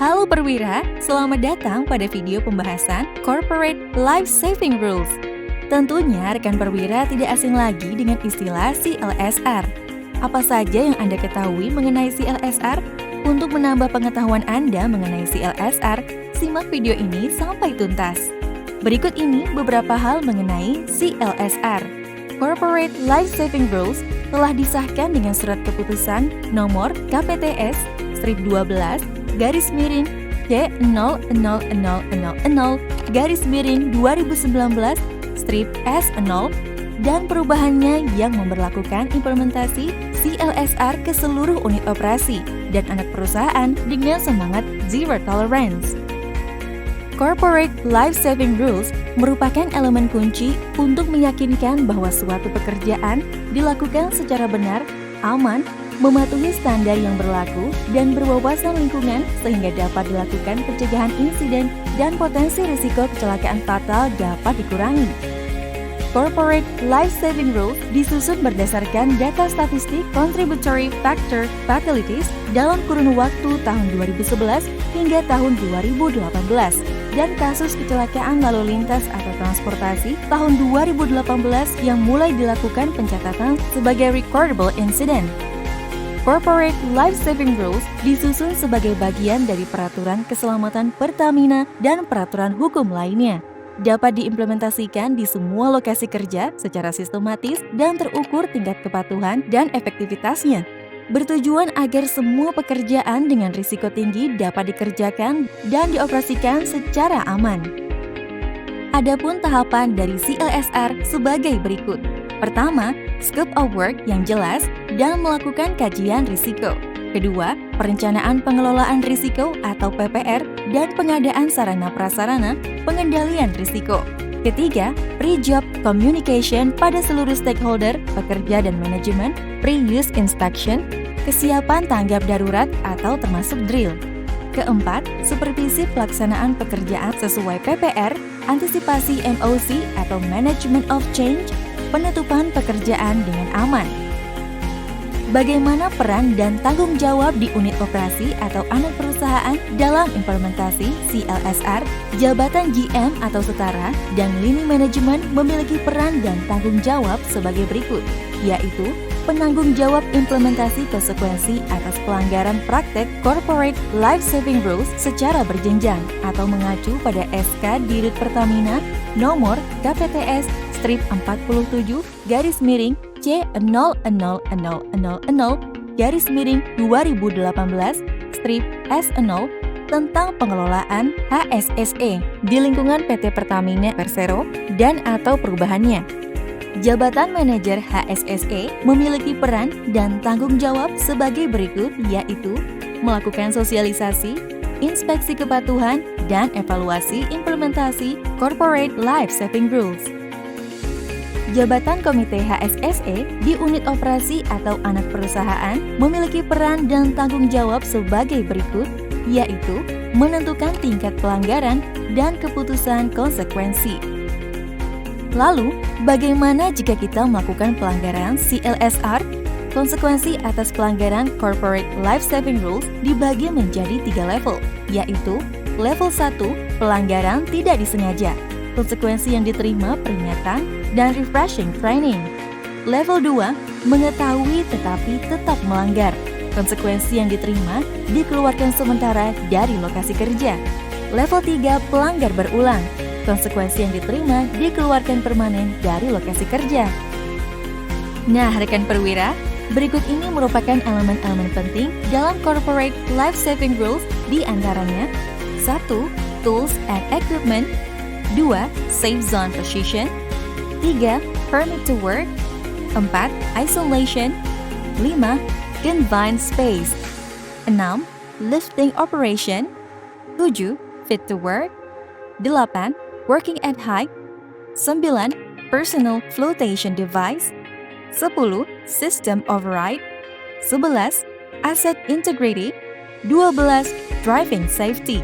Halo perwira, selamat datang pada video pembahasan Corporate Life Saving Rules. Tentunya rekan perwira tidak asing lagi dengan istilah CLSR. Apa saja yang Anda ketahui mengenai CLSR? Untuk menambah pengetahuan Anda mengenai CLSR, simak video ini sampai tuntas. Berikut ini beberapa hal mengenai CLSR. Corporate Life Saving Rules telah disahkan dengan surat keputusan nomor KPTS strip 12 garis miring C00000 garis miring 2019 strip S0 dan perubahannya yang memberlakukan implementasi CLSR ke seluruh unit operasi dan anak perusahaan dengan semangat Zero Tolerance. Corporate Life Saving Rules merupakan elemen kunci untuk meyakinkan bahwa suatu pekerjaan dilakukan secara benar, aman, mematuhi standar yang berlaku, dan berwawasan lingkungan sehingga dapat dilakukan pencegahan insiden dan potensi risiko kecelakaan fatal dapat dikurangi. Corporate Life Saving Rules disusun berdasarkan data statistik Contributory Factor Fatalities dalam kurun waktu tahun 2011 hingga tahun 2018 dan kasus kecelakaan lalu lintas atau transportasi tahun 2018 yang mulai dilakukan pencatatan sebagai recordable incident. Corporate Life Saving Rules disusun sebagai bagian dari peraturan keselamatan Pertamina dan peraturan hukum lainnya. Dapat diimplementasikan di semua lokasi kerja secara sistematis dan terukur tingkat kepatuhan dan efektivitasnya. Bertujuan agar semua pekerjaan dengan risiko tinggi dapat dikerjakan dan dioperasikan secara aman. Adapun tahapan dari CLSR sebagai berikut. Pertama, scope of work yang jelas dan melakukan kajian risiko. Kedua, perencanaan pengelolaan risiko atau PPR dan pengadaan sarana-prasarana pengendalian risiko. Ketiga, pre-job communication pada seluruh stakeholder, pekerja dan manajemen, pre-use inspection, kesiapan tanggap darurat atau termasuk drill. Keempat, supervisi pelaksanaan pekerjaan sesuai PPR, antisipasi MOC atau Management of Change, penutupan pekerjaan dengan aman. Bagaimana peran dan tanggung jawab di unit operasi atau anak perusahaan dalam implementasi CLSR? Jabatan GM atau setara dan lini manajemen memiliki peran dan tanggung jawab sebagai berikut, yaitu penanggung jawab implementasi konsekuensi atas pelanggaran praktek Corporate Life Saving Rules secara berjenjang atau mengacu pada SK Dirut Pertamina nomor KPTS strip 47 garis miring C00000 garis miring 2018 strip S0 tentang pengelolaan HSSE di lingkungan PT Pertamina Persero dan atau perubahannya. Jabatan manajer HSSE memiliki peran dan tanggung jawab sebagai berikut, yaitu melakukan sosialisasi, inspeksi kepatuhan, dan evaluasi implementasi Corporate Life Saving Rules. Jabatan Komite HSSE di unit operasi atau anak perusahaan memiliki peran dan tanggung jawab sebagai berikut, yaitu menentukan tingkat pelanggaran dan keputusan konsekuensi. Lalu, bagaimana jika kita melakukan pelanggaran CLSR? Konsekuensi atas pelanggaran Corporate Life Saving Rules dibagi menjadi 3 level, yaitu level 1, pelanggaran tidak disengaja. Konsekuensi yang diterima peringatan dan refreshing training. Level 2, mengetahui tetapi tetap melanggar. Konsekuensi yang diterima dikeluarkan sementara dari lokasi kerja. Level 3, pelanggar berulang. Konsekuensi yang diterima dikeluarkan permanen dari lokasi kerja. Nah, rekan perwira, berikut ini merupakan elemen-elemen penting dalam Corporate Life Saving Rules, di antaranya 1. Tools and Equipment. 2. Safe Zone Position. 3. Permit to Work. 4. Isolation. 5. Confined Space. 6. Lifting Operation. 7. Fit to Work. 8. Working at Height. 9. Personal Flotation Device. 10. System Override. 11. Asset Integrity. 12. Driving Safety.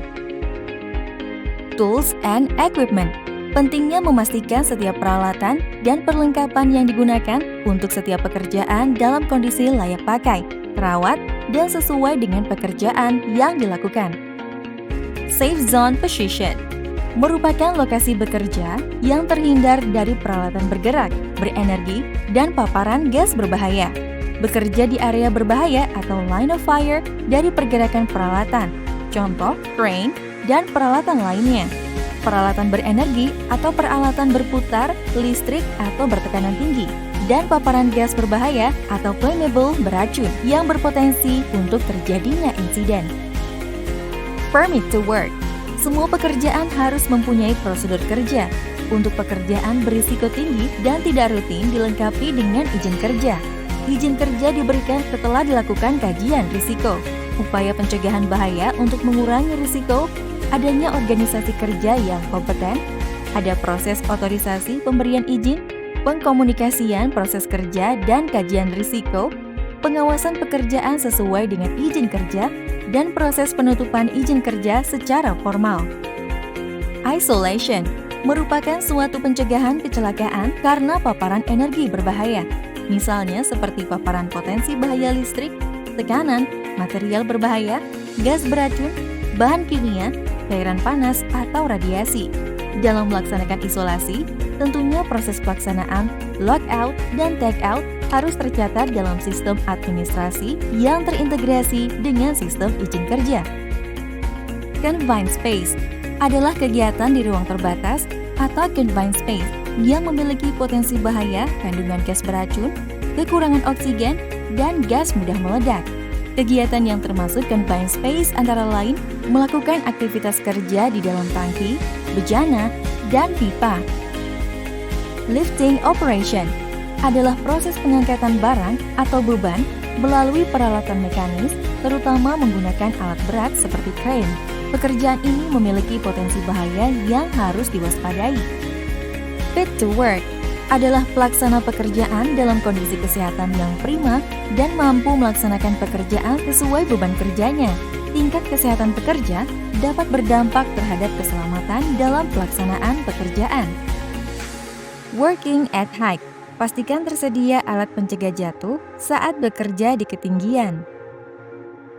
Tools and Equipment. Pentingnya memastikan setiap peralatan dan perlengkapan yang digunakan untuk setiap pekerjaan dalam kondisi layak pakai, terawat, dan sesuai dengan pekerjaan yang dilakukan. Safe Zone Position merupakan lokasi bekerja yang terhindar dari peralatan bergerak, berenergi, dan paparan gas berbahaya. Bekerja di area berbahaya atau line of fire dari pergerakan peralatan, contoh crane, dan peralatan lainnya. Peralatan berenergi atau peralatan berputar, listrik atau bertekanan tinggi, dan paparan gas berbahaya atau flammable beracun yang berpotensi untuk terjadinya insiden. Permit to work. Semua pekerjaan harus mempunyai prosedur kerja. Untuk pekerjaan berisiko tinggi dan tidak rutin dilengkapi dengan izin kerja. Izin kerja diberikan setelah dilakukan kajian risiko. Upaya pencegahan bahaya untuk mengurangi risiko, adanya organisasi kerja yang kompeten, ada proses otorisasi pemberian izin, pengkomunikasian proses kerja dan kajian risiko, pengawasan pekerjaan sesuai dengan izin kerja, dan proses penutupan izin kerja secara formal. Isolation merupakan suatu pencegahan kecelakaan karena paparan energi berbahaya, misalnya seperti paparan potensi bahaya listrik, tekanan, material berbahaya, gas beracun, bahan kimia, cairan panas, atau radiasi. Dalam melaksanakan isolasi, tentunya proses pelaksanaan lockout dan tagout harus tercatat dalam sistem administrasi yang terintegrasi dengan sistem izin kerja. Confined space adalah kegiatan di ruang terbatas atau confined space yang memiliki potensi bahaya kandungan gas beracun, kekurangan oksigen, dan gas mudah meledak. Kegiatan yang termasuk confined space antara lain melakukan aktivitas kerja di dalam tangki, bejana, dan pipa. Lifting operation adalah proses pengangkatan barang atau beban melalui peralatan mekanis, terutama menggunakan alat berat seperti crane. Pekerjaan ini memiliki potensi bahaya yang harus diwaspadai. Fit to work adalah pelaksana pekerjaan dalam kondisi kesehatan yang prima dan mampu melaksanakan pekerjaan sesuai beban kerjanya. Tingkat kesehatan pekerja dapat berdampak terhadap keselamatan dalam pelaksanaan pekerjaan. Working at height. Pastikan tersedia alat pencegah jatuh saat bekerja di ketinggian.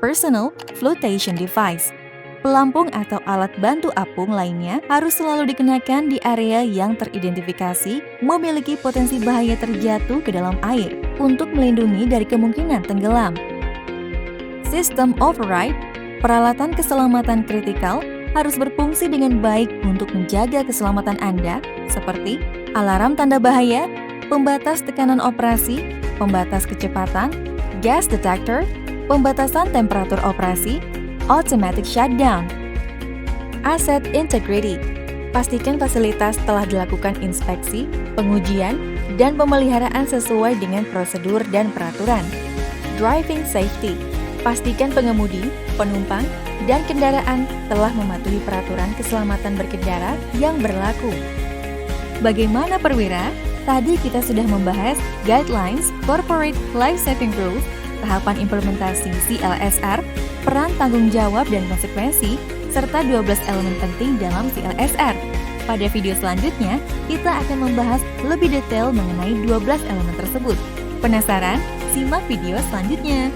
Personal flotation device. Pelampung atau alat bantu apung lainnya harus selalu dikenakan di area yang teridentifikasi memiliki potensi bahaya terjatuh ke dalam air untuk melindungi dari kemungkinan tenggelam. System override. Peralatan keselamatan kritikal harus berfungsi dengan baik untuk menjaga keselamatan Anda, seperti alarm tanda bahaya, pembatas tekanan operasi, pembatas kecepatan, gas detector, pembatasan temperatur operasi, automatic shutdown. Asset integrity. Pastikan fasilitas telah dilakukan inspeksi, pengujian, dan pemeliharaan sesuai dengan prosedur dan peraturan. Driving safety. Pastikan pengemudi, penumpang, dan kendaraan telah mematuhi peraturan keselamatan berkendara yang berlaku. Bagaimana perwira? Tadi kita sudah membahas Guidelines Corporate Life Saving Rules, tahapan implementasi CLSR, peran tanggung jawab dan konsekuensi, serta 12 elemen penting dalam CLSR. Pada video selanjutnya, kita akan membahas lebih detail mengenai 12 elemen tersebut. Penasaran? Simak video selanjutnya.